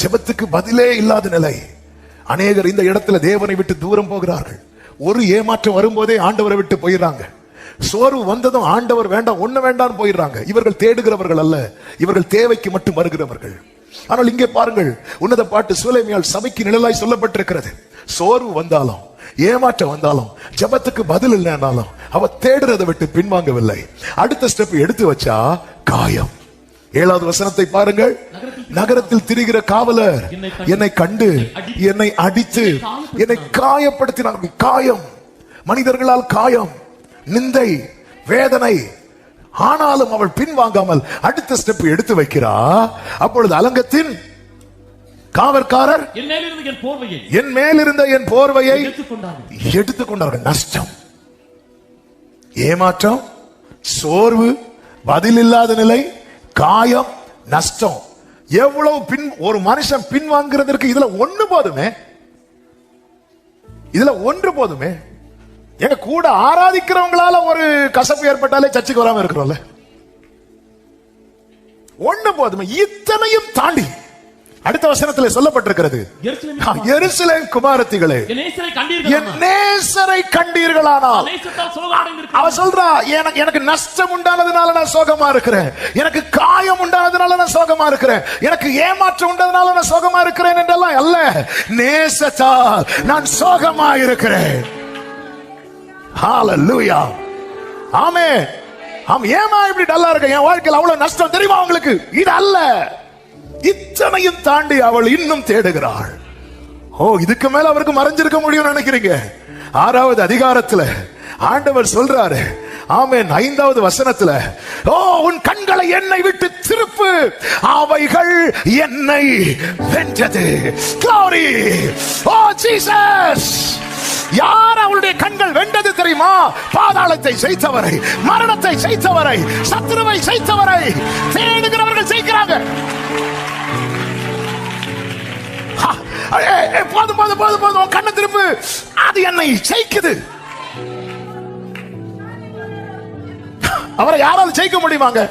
ஜெபத்துக்கு பதிலே இல்லாத நிலை. அநேகர் இந்த இடத்துல தேவனை விட்டு தூரம் போகிறார்கள். ஒரு ஏமாற்றம் வரும்போதே ஆண்டவரை விட்டு போயிடுறாங்க. சோர்வு வந்ததும் ஆண்டவர் வேண்டாம், ஒண்ணு வேண்டாம் போயிடுறாங்க. இவர்கள் தேடுகிறவர்கள் அல்ல, இவர்கள் தேவைக்கு மட்டும் வருகிறவர்கள். ஆனால் இங்கே பாருங்கள், உன்னத பாட்டு சூலேமியால் சபைக்கு நிழலாய் சொல்லப்பட்டிருக்கிறது. சோர்வு வந்தாலும் ஏமாற்றம் வந்தாலும் ஜெபத்துக்கு பதில் இல்லைனாலும் அவ தேடுறதை விட்டு பின்வாங்கவில்லை. அடுத்த ஸ்டெப் எடுத்து வச்சா காயம். 7வது வசனத்தை பாருங்கள். நகரத்தில் திரிகிற காவலர் என்னை கண்டு என்னை அடித்து என்னை காயப்படுத்தினார். காயம், மனிதர்களால் காயம், நிந்தை, வேதனை. ஆனாலும் அவள் பின்வாங்காமல் அடுத்த ஸ்டெப் எடுத்து வைக்கிறா. அப்பொழுது அலங்கத்தின் காவற்காரர் என் மேலிருந்த என் போர்வையை எடுத்துக்கொண்டார்கள். நஷ்டம், ஏமாற்றம், சோர்வு, பதில் இல்லாத நிலை, காயம், நஷ்டம். எவ்வளவு ஒரு மனுஷன் பின்வாங்கிறதற்கு இதுல ஒன்று போதுமே, இதுல ஒன்று போதுமே. எங்க கூட ஆராதிக்கிறவங்களால ஒரு கசப்பு ஏற்பட்டாலே சர்ச்சுக்கு வராம இருக்கிறோம்ல, ஒண்ணு போதுமே. இத்தனையும் தாண்டி அடுத்த வசனத்தில் சொல்லப்பட்டிருக்கிறது, எருசலேம் குமாரத்திகளே என் நேசரை கண்டீர்களானால். அவ சொல்றா, எனக்கு நஷ்டம் உண்டானதுனால நான் சோகமா இருக்கிறேன், எனக்கு காயம் உண்டானதுனால நான் சோகமா இருக்கிறேன், எனக்கு ஏமாற்றம் உண்டதுனால நான் சோகமா இருக்கிறேன் என்றெல்லாம் அல்ல, நேசத்தால் நான் சோகமா இருக்கிறேன். ஹalleluya, ஆமென். ஏமா இப்படி டல்லா இருக்க, என் வாழ்க்கையில் அவ்வளவு நஷ்டம் தெரியுமா உங்களுக்கு? இது அல்ல, இத்தனையும் தாண்டி அவள் இன்னும் தேடுகிறாள். ஓ, இதுக்கு மேல அவருக்கு மறைஞ்சிருக்க முடியும் நினைக்கிறீங்க? 6வது அதிகாரத்துல ஆண்டவர் சொல்றாரு, ஆமென், 5வது வசனத்துல, ஓ உன் கண்களை என்னை விட்டு திருப்பு, அவைகள் என்னை வென்றது. Glory, ஓ ஜீசஸ். யார் அவளுடைய கண்கள் வென்றது தெரியுமா? பாதாளத்தை ஜெயித்தவரை, மரணத்தை ஜெயித்தவரை, சத்துருவை ஜெயித்தவரை. தேடுகிறவர்கள் ஜெயிக்கிறாங்க. போதும் போதும் போதும் போதும், கண்ணை திருப்பு, அது என்னை ஜெயிக்குது. அவரை யாராவது ஜெயிக்க முடியுமாங்க?